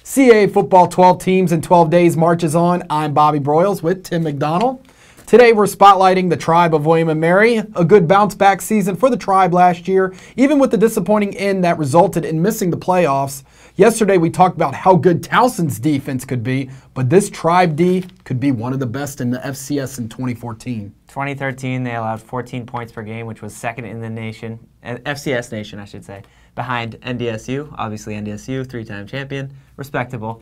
CAA Football 12 teams in 12 days marches on. I'm Bobby Broyles with Tim McDonald. Today we're spotlighting the Tribe of William & Mary. A good bounce-back season for the Tribe last year, even with the disappointing end that resulted in missing the playoffs. Yesterday we talked about how good Towson's defense could be, but this Tribe D could be one of the best in the FCS in 2014. 2013, they allowed 14 points per game, which was second in the nation, FCS nation, I should say, behind NDSU. Obviously, NDSU, three-time champion, respectable.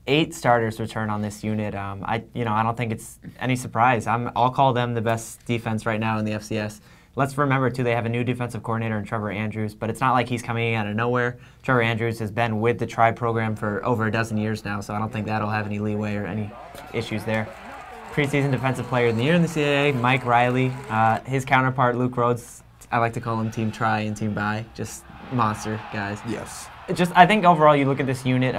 8 starters return on this unit. I don't think it's any surprise. I'll call them the best defense right now in the FCS. Let's remember, too, they have a new defensive coordinator in Trevor Andrews, but it's not like he's coming out of nowhere. Trevor Andrews has been with the Tribe program for over a dozen years now, so I don't think that'll have any leeway or any issues there. Preseason Defensive Player of the Year in the CAA, Mike Riley. His counterpart, Luke Rhodes, I like to call him Team Try and Team Buy, just monster guys. Yes. I think overall you look at this unit,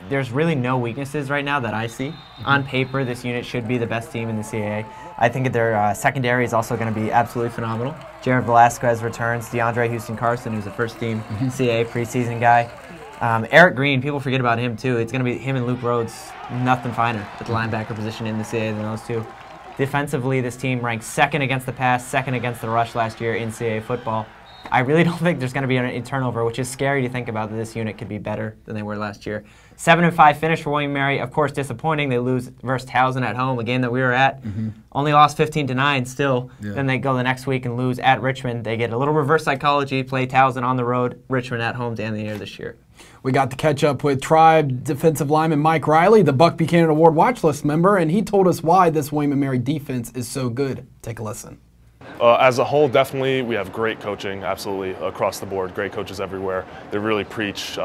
there's really no weaknesses right now that I see. On paper, this unit should be the best team in the CAA. I think their secondary is also going to be absolutely phenomenal. Jared Velasquez returns. DeAndre Houston-Carson, who's a first-team CAA preseason guy. Eric Green, people forget about him too. It's going to be him and Luke Rhodes, nothing finer at the linebacker position in the CAA than those two. Defensively, this team ranked second against the pass, second against the rush last year in CAA football. I really don't think there's going to be any turnover, which is scary to think about that this unit could be better than they were last year. 7-5 finish for William & Mary. Of course, disappointing. They lose versus Towson at home, a game that we were at. Only lost 15-9 still. Yeah. Then they go the next week and lose at Richmond. They get a little reverse psychology, play Towson on the road, Richmond at home to end the year this year. We got to catch up with Tribe defensive lineman Mike Riley, the Buck Buchanan Award watch list member, and he told us why this William & Mary defense is so good. Take a listen. As a whole, definitely, we have great coaching, absolutely, across the board. Great coaches everywhere. They really preach,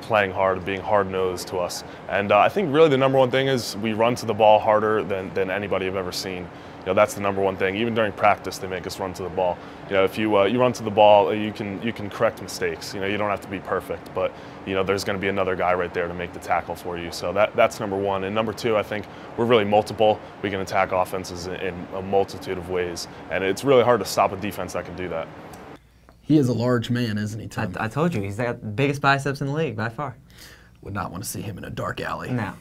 playing hard, being hard-nosed to us. And I think really the number one thing is we run to the ball harder than anybody I've ever seen. That's the number one thing. Even during practice, they make us run to the ball. If you run to the ball, you can correct mistakes. You don't have to be perfect, but there's going to be another guy right there to make the tackle for you. So that's number one. And number two, I think we're really multiple. We can attack offenses in a multitude of ways, and it's really hard to stop a defense that can do that. He is a large man, isn't he, Tim? I told you, he's got the biggest biceps in the league by far. Would not want to see him in a dark alley. No.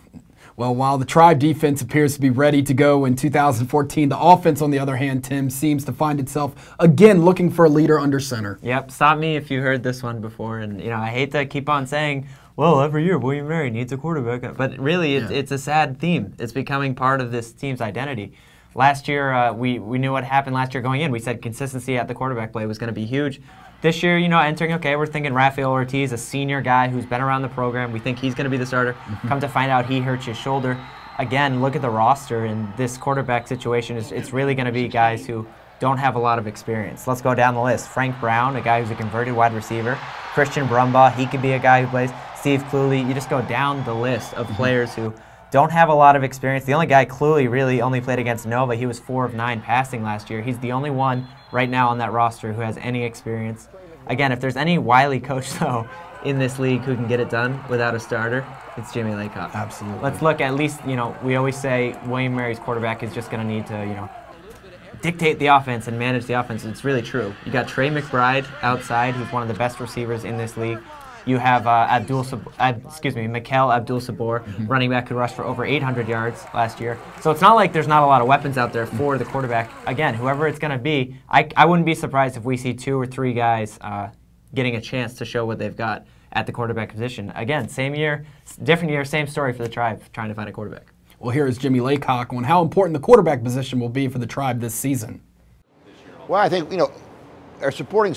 Well, while the Tribe defense appears to be ready to go in 2014, the offense, on the other hand, Tim, seems to find itself again looking for a leader under center. Yep, stop me if you heard this one before. And I hate to keep on saying, well, every year William & Mary needs a quarterback, but really it's a sad theme. It's becoming part of this team's identity. Last year, we knew what happened last year going in. We said consistency at the quarterback play was going to be huge. This year, entering, we're thinking Rafael Ortiz, a senior guy who's been around the program. We think he's going to be the starter. Come to find out he hurts his shoulder. Again, look at the roster, and this quarterback situation, it's really going to be guys who don't have a lot of experience. Let's go down the list. Frank Brown, a guy who's a converted wide receiver. Christian Brumbaugh, he could be a guy who plays. Steve Cluley, you just go down the list of players who don't have a lot of experience. The only guy, Cluley, really only played against Nova. He was 4 of 9 passing last year. He's the only one right now on that roster who has any experience. Again, if there's any wily coach, though, in this league who can get it done without a starter, it's Jimmy Laycock. Absolutely. Let's look at least, we always say William & Mary's quarterback is just going to need to, dictate the offense and manage the offense. It's really true. You got Trey McBride outside, who's one of the best receivers in this league. You have Mikel Abdul-Sabor, running back who rushed for over 800 yards last year. So it's not like there's not a lot of weapons out there for the quarterback. Again, whoever it's going to be, I wouldn't be surprised if we see 2 or 3 guys getting a chance to show what they've got at the quarterback position. Again, same year, different year, same story for the Tribe trying to find a quarterback. Well, here is Jimmy Laycock on how important the quarterback position will be for the Tribe this season. Well, I think, our supporting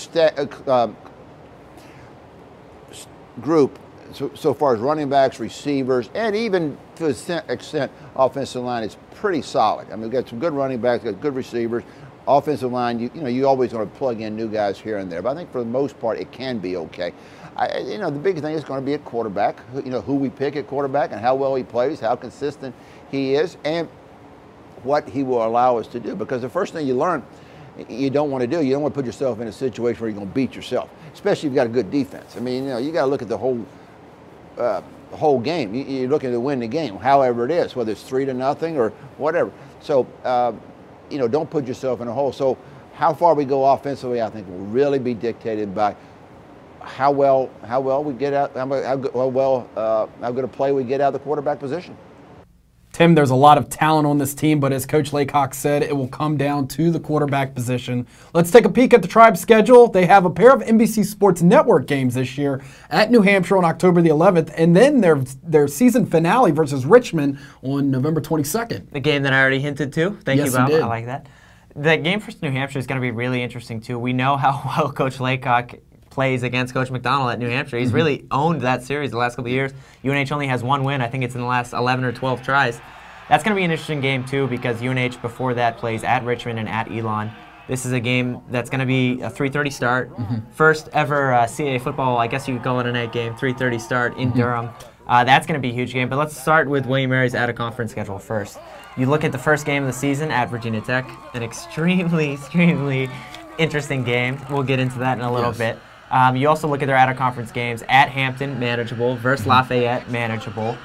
group, so far as running backs, receivers, and even to an extent offensive line, is pretty solid. I mean, we've got some good running backs, got good receivers. Offensive line, you always want to plug in new guys here and there, but I think for the most part it can be okay. The big thing is going to be at quarterback. Who we pick at quarterback and how well he plays, how consistent he is, and what he will allow us to do. Because the first thing you learn, you don't want to do, you don't want to put yourself in a situation where you're going to beat yourself, especially if you've got a good defense. I mean, you got to look at the whole game. You're looking to win the game, however it is, whether it's 3-0 or whatever. So, don't put yourself in a hole. So, how far we go offensively, I think, will really be dictated by how well we get out, how good a play we get out of the quarterback position. Tim, there's a lot of talent on this team, but as Coach Laycock said, it will come down to the quarterback position. Let's take a peek at the Tribe's schedule. They have a pair of NBC Sports Network games this year at New Hampshire on October the 11th, and then their season finale versus Richmond on November 22nd. The game that I already hinted to. Thank Yes, you, Bob. you did. I like that. The game for New Hampshire is going to be really interesting, too. We know how well Coach Laycock plays against Coach McDonald at New Hampshire. He's really owned that series the last couple of years. UNH only has one win. I think it's in the last 11 or 12 tries. That's going to be an interesting game, too, because UNH before that plays at Richmond and at Elon. This is a game that's going to be a 3:30 start. First ever CAA football, I guess you could call it a night game, 3:30 start in Durham. That's going to be a huge game. But let's start with William Mary's out-of-conference schedule first. You look at the first game of the season at Virginia Tech, an extremely interesting game. We'll get into that in a little bit. You also look at their out-of-conference games at Hampton, manageable, versus Lafayette, manageable,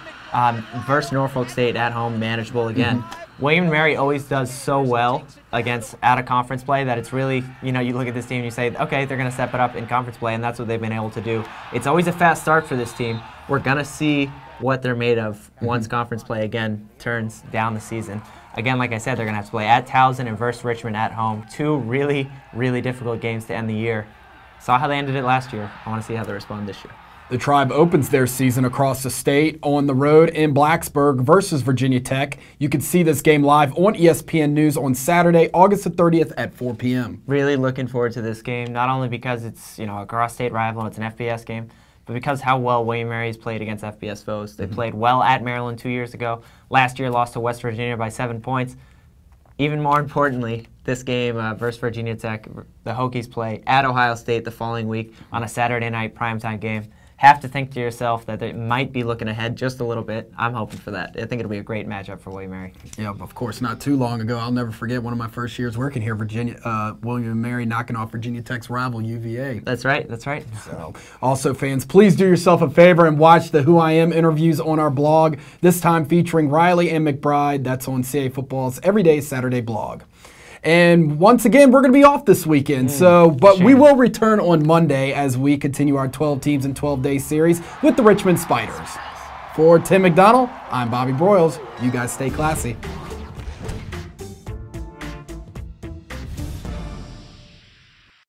versus Norfolk State at home, manageable again. William & Mary always does so well against out-of-conference play that it's really, you look at this team and you say, okay, they're going to step it up in conference play, and that's what they've been able to do. It's always a fast start for this team. We're going to see what they're made of once conference play, again, turns down the season. Again, like I said, they're going to have to play at Towson and versus Richmond at home. Two really difficult games to end the year. Saw how they ended it last year. I want to see how they respond this year. The Tribe opens their season across the state on the road in Blacksburg versus Virginia Tech. You can see this game live on ESPN News on Saturday, August the 30th at 4 p.m. Really looking forward to this game, not only because it's a cross-state rival and it's an FBS game, but because how well William & Mary's played against FBS foes. They played well at Maryland 2 years ago. Last year lost to West Virginia by 7 points. Even more importantly, this game versus Virginia Tech, the Hokies play at Ohio State the following week on a Saturday night primetime game. Have to think to yourself that they might be looking ahead just a little bit. I'm hoping for that. I think it'll be a great matchup for William & Mary. Yeah, of course, not too long ago. I'll never forget one of my first years working here, William & Mary knocking off Virginia Tech's rival, UVA. That's right. So, also, fans, please do yourself a favor and watch the Who I Am interviews on our blog, this time featuring Riley and McBride. That's on CAA Football's Everyday Saturday blog. And once again, we're going to be off this weekend. But we will return on Monday as we continue our 12 teams in 12 days series with the Richmond Spiders. For Tim McDonald, I'm Bobby Broyles. You guys stay classy.